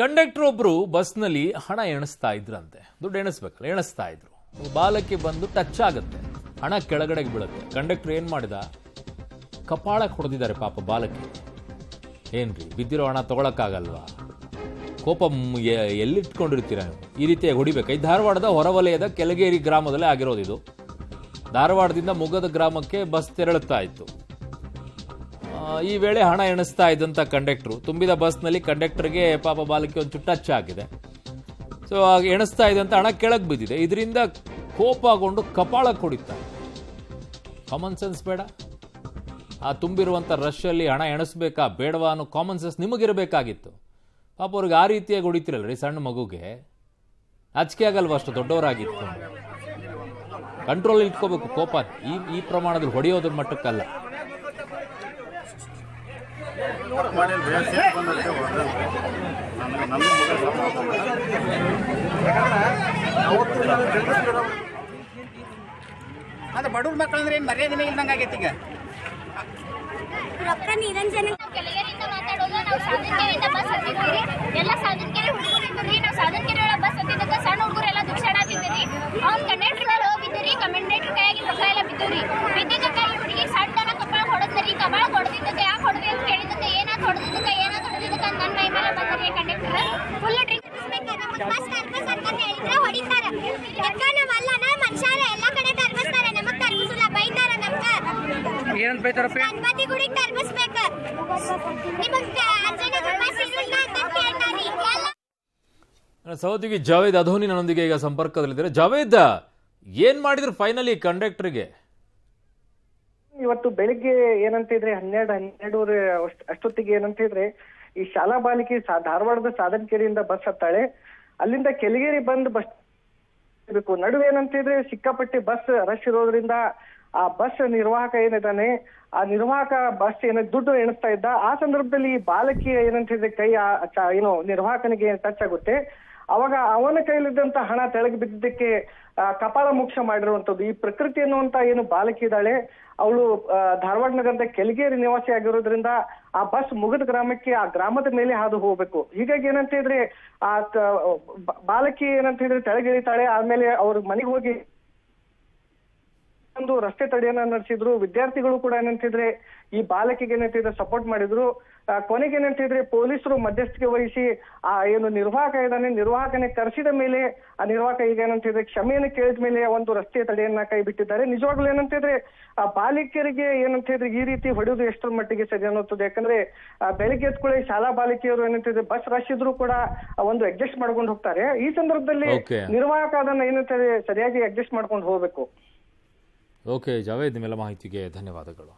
Conductor ಒಬ್ರು ಬಸ್ನಲ್ಲಿ ಹಣ ಎಣಿಸ್ತಾ ಇದ್ರಂತೆ. ದುಡ್ಡು ಎಣಿಸ್ಬೇಕಲ್ಲ, ಎಣಿಸ್ತಾ ಇದ್ರು. ಬಾಲಕ್ಕೆ ಬಂದು ಟಚ್ ಆಗುತ್ತೆ, ಹಣ ಕೆಳಗಡೆಗೆ ಬೀಳುತ್ತೆ. ಕಂಡಕ್ಟರ್ ಏನ್ ಮಾಡಿದ, ಕಪಾಳಕ್ಕೆ ಹೊಡೆದಿದ್ದಾರೆ ಪಾಪ ಬಾಲಕ್ಕೆ. ಏನ್ರಿ ಬಿದ್ದಿರೋ ಹಣ ತಗೊಳಕ್ಕಾಗಲ್ವಾ? ಕೋಪ ಎಲ್ಲಿಟ್ಕೊಂಡಿರ್ತೀರ ನೀವು? ಈ ರೀತಿಯಾಗಿ ಹೊಡಿಬೇಕಾ? ಈ ಧಾರವಾಡದ ಹೊರವಲಯದ ಕೆಳಗೇರಿ ಗ್ರಾಮದಲ್ಲೇ ಆಗಿರೋದು ಇದು. ಧಾರವಾಡದಿಂದ ಮುಗದ ಗ್ರಾಮಕ್ಕೆ ಬಸ್ ತೆರಳುತ್ತಾ ಇತ್ತು. ಈ ವೇಳೆ ಹಣ ಎಣಿಸ್ತಾ ಇದ್ದಂಥ ಕಂಡಕ್ಟರು, ತುಂಬಿದ ಬಸ್ನಲ್ಲಿ ಕಂಡಕ್ಟರ್ಗೆ ಪಾಪ ಬಾಲಕ್ಕೆ ಒಂದು ಟಚ್ ಆಗಿದೆ. ಸೊ ಎಣಿಸ್ತಾ ಇದ್ದಂಥ ಹಣ ಕೆಳಗೆ ಬಿದ್ದಿದೆ. ಇದರಿಂದ ಕೋಪಗೊಂಡು ಕಪಾಳಕ್ಕೆ ಹೊಡಿತಾರೆ. ಕಾಮನ್ ಸೆನ್ಸ್ ಬೇಡ? ಆ ತುಂಬಿರುವಂಥ ರಶಲ್ಲಿ ಹಣ ಎಣಿಸ್ಬೇಕಾ ಬೇಡವಾ ಅನ್ನೋ ಕಾಮನ್ ಸೆನ್ಸ್ ನಿಮಗಿರಬೇಕಾಗಿತ್ತು. ಪಾಪ ಅವ್ರಿಗೆ ಆ ರೀತಿಯಾಗಿ ಹೊಡಿತಿರಲ್ರಿ ಸಣ್ಣ ಮಗುಗೆ. ನಾಚಿಕೆ ಆಗಲ್ವ ಅಷ್ಟು ದೊಡ್ಡವರಾಗಿತ್ತು? ಕಂಟ್ರೋಲ್ ಇಟ್ಕೋಬೇಕು ಕೋಪ. ಈ ಪ್ರಮಾಣದಲ್ಲಿ ಹೊಡೆಯೋದ್ರ ಮಟ್ಟಕ್ಕಲ್ಲ. ಅದು ಬಡವ್ರ ಮಕ್ಕಳಂದ್ರೆ ಏನು ಮರ್ಯಾದೆನೇ ಇಲ್ದಂಗೆ ಆಗೈತಿ. ಈಗ ರೊಕ್ಕ ನಿರಂಜನ ಕೆಳಗೇರಿಂದ ಮಾತಾಡೋದು. ನಾವು ಸಾಧನಕೆರೆಯಿಂದ ಬಸ್ ಹತ್ತಿದ್ವಿ. ಎಲ್ಲ ಸಾಧನಕೆರೆ ಹುಡುಗರು ಇದ್ರಿ. ನಾವು ಸಾಧನಕೆರೆ ಒಳಗೆ ಬಸ್ ಹತ್ತಿದ್ದಕ್ಕೆ ಸಣ್ಣ ಹುಡುಗರೆಲ್ಲ ದುಡ್ಸಾಡತ್ತಿದ್ರಿ. ಅವ್ನು ಕಂಡಕ್ಟರ್ ಮೇಲೆ ಹೋಗಿದ್ದೀರಿ. ಕಂಡಕ್ಟರ್ ಕೈಯಾಗಿ ರೊಕ್ಕ ಎಲ್ಲ ಬಿದ್ದವ್ರಿ. ಬಿದ್ದಿದ್ದಕ್ಕೆ ಈ ಹುಡುಗಿ ಸಣ್ಣನ ಕಪಾಳ ಹೊಡೆದ್ರಿ. ಕಪಾಳ ಹೊಡೆದಿದ್ದಕ್ಕೆ ಯಾಕೆ ಹೊಡೆದ್ರಿ ಅಂತ ಕೇಳಿದ್ದಕ್ಕೆ ಏನಾದ್ರು ಹೊಡೆದಿದ್ದಕ್ಕೆ ಅಂತ ನನ್ನ ಮೈ ಮೇಲೆ ಬಂದ್ರಿ. ಕಂಡಕ್ಟರ್ ಫುಲ್ ಡ್ರಿಂಕ್ ಬಸ್ ಟರ್ಬಸ್ ಅಂತ ಹೇಳಿದ್ರೆ ಹೊಡಿತಾರ. ಯಾಕ ನಾವಲ್ಲ, ನಾವು ಮನುಷ್ಯರ ಎಲ್ಲ ಕಡೆ ಟರ್ಬಸ್ತಾರ. ನಮಗ್ ಟರ್ಬಸ್ಲ್ಲ, ಬೈತಾರ ನಮ್ಗ. ಏನಂತ ಬೈತಾರಪ್ಪ? ಗಣಪತಿ ಗುಡಿಗೆ ಟರ್ಬಸ್ಬೇಕ. ನಿಮಗ್ ಅಜ್ಜನ ಬಸ್ ಇರಲ್ಲ ಅಂತ ಕೇಳ್ತಾರಿ. ಸಹೋದ್ಯೋಗಿ ಜಾವೇದ್ ಅಧೋನಿ ನನ್ನೊಂದಿಗೆ ಈಗ ಸಂಪರ್ಕದಲ್ಲಿದ್ದಾರೆ. ಜಾವೇದ್, ಏನ್ ಮಾಡಿದ್ರು ಫೈನಲಿ ಕಂಡಕ್ಟರ್ಗೆ? ಇವತ್ತು ಬೆಳಿಗ್ಗೆ ಏನಂತಿದ್ರೆ 12:30 ಅಷ್ಟೊತ್ತಿಗೆ ಏನಂತಿದ್ರೆ ಈ ಶಾಲಾ ಬಾಲಿಕೆ ಧಾರವಾಡದ ಸಾಧನಕೆರೆಯಿಂದ ಬಸ್ ಹತ್ತಾಳೆ. ಅಲ್ಲಿಂದ ಕೆಳಗೇರಿ ಬಂದು ಬಸ್ ಬೇಕು. ನಡುವೆ ಏನಂತಿದ್ರೆ ಸಿಕ್ಕಾಪಟ್ಟೆ ಬಸ್ ರಶ್ ಇರೋದ್ರಿಂದ ಆ ಬಸ್ ನಿರ್ವಾಹಕ ಏನಿದ್ದಾನೆ, ಆ ನಿರ್ವಾಹಕ ಬಸ್ ದುಡ್ಡು ಎಣಿಸ್ತಾ ಇದ್ದ. ಆ ಸಂದರ್ಭದಲ್ಲಿ ಬಾಲಕಿ ಏನಂತಿದ್ರೆ ಕೈ ನಿರ್ವಾಹಕನಿಗೆ ಟಚ್ ಆಗುತ್ತೆ. ಅವಾಗ ಅವನ ಕೈಲಿದ್ದಂತ ಹಣ ತೆಳಗೆ ಬಿದ್ದಕ್ಕೆ ಕಪಾಳ ಮೋಕ್ಷ ಮಾಡಿರುವಂತದ್ದು. ಈ ಪ್ರಕೃತಿ ಅನ್ನುವಂತ ಏನು ಬಾಲಕಿ ಇದ್ದಾಳೆ, ಅವಳು ಧಾರವಾಡ ನಗರದ ಕೆಳಗೇರಿ ನಿವಾಸಿ ಆಗಿರೋದ್ರಿಂದ ಆ ಬಸ್ ಮುಗದ ಗ್ರಾಮಕ್ಕೆ, ಆ ಗ್ರಾಮದ ಮೇಲೆ ಹಾದು ಹೋಗ್ಬೇಕು. ಹೀಗಾಗಿ ಏನಂತ ಇದ್ರೆ ಆ ಬಾಲಕಿ ಏನಂತ ಇದ್ರೆ ತೆಳಗಿಳಿತಾಳೆ. ಆದ್ಮೇಲೆ ಅವ್ರ ಮನೆಗೆ ಹೋಗಿ ಒಂದು ರಸ್ತೆ ತಡೆಯನ್ನ ನಡೆಸಿದ್ರು. ವಿದ್ಯಾರ್ಥಿಗಳು ಕೂಡ ಏನಂತಿದ್ರೆ ಈ ಬಾಲಕಿಗೆ ಏನಂತಿದ್ರೆ ಸಪೋರ್ಟ್ ಮಾಡಿದ್ರು. ಕೊನೆಗೆ ಏನಂತಿದ್ರೆ ಪೊಲೀಸರು ಮಧ್ಯಸ್ಥಿಕೆ ವಹಿಸಿ ಆ ಏನು ನಿರ್ವಾಹಕ ಇದ್ದಾನೆ, ನಿರ್ವಾಹಕನೇ ಕರೆಸಿದ ಮೇಲೆ ಆ ನಿರ್ವಾಹಕ ಈಗ ಏನಂತಿದ್ರೆ ಕ್ಷಮೆಯನ್ನು ಕೇಳಿದ ಮೇಲೆ ಒಂದು ರಸ್ತೆ ತಡೆಯನ್ನ ಕೈ ಬಿಟ್ಟಿದ್ದಾರೆ. ನಿಜವಾಗ್ಲೂ ಏನಂತಿದ್ರೆ ಆ ಬಾಲಿಕೆಯರಿಗೆ ಏನಂತಿದ್ರೆ ಈ ರೀತಿ ಹೊಡೆಯೋದು ಎಷ್ಟರ ಮಟ್ಟಿಗೆ ಸರಿ ಅನ್ನುತ್ತದೆ. ಯಾಕಂದ್ರೆ ಬೆಳಿಗ್ಗೆ ಎತ್ಕೊಳ್ಳಿ ಶಾಲಾ ಬಾಲಿಕೆಯರು ಏನಂತಿದ್ರೆ ಬಸ್ ರಶ್ ಇದ್ರು ಕೂಡ ಒಂದು ಅಡ್ಜಸ್ಟ್ ಮಾಡ್ಕೊಂಡು ಹೋಗ್ತಾರೆ. ಈ ಸಂದರ್ಭದಲ್ಲಿ ನಿರ್ವಾಹಕ ಅದನ್ನ ಏನಂತಾರೆ ಸರಿಯಾಗಿ ಅಡ್ಜಸ್ಟ್ ಮಾಡ್ಕೊಂಡು ಹೋಗ್ಬೇಕು. ಓಕೆ ಜಾವೇದ್, ನಿಮ್ಮೆಲ್ಲ ಮಾಹಿತಿಗೆ ಧನ್ಯವಾದಗಳು.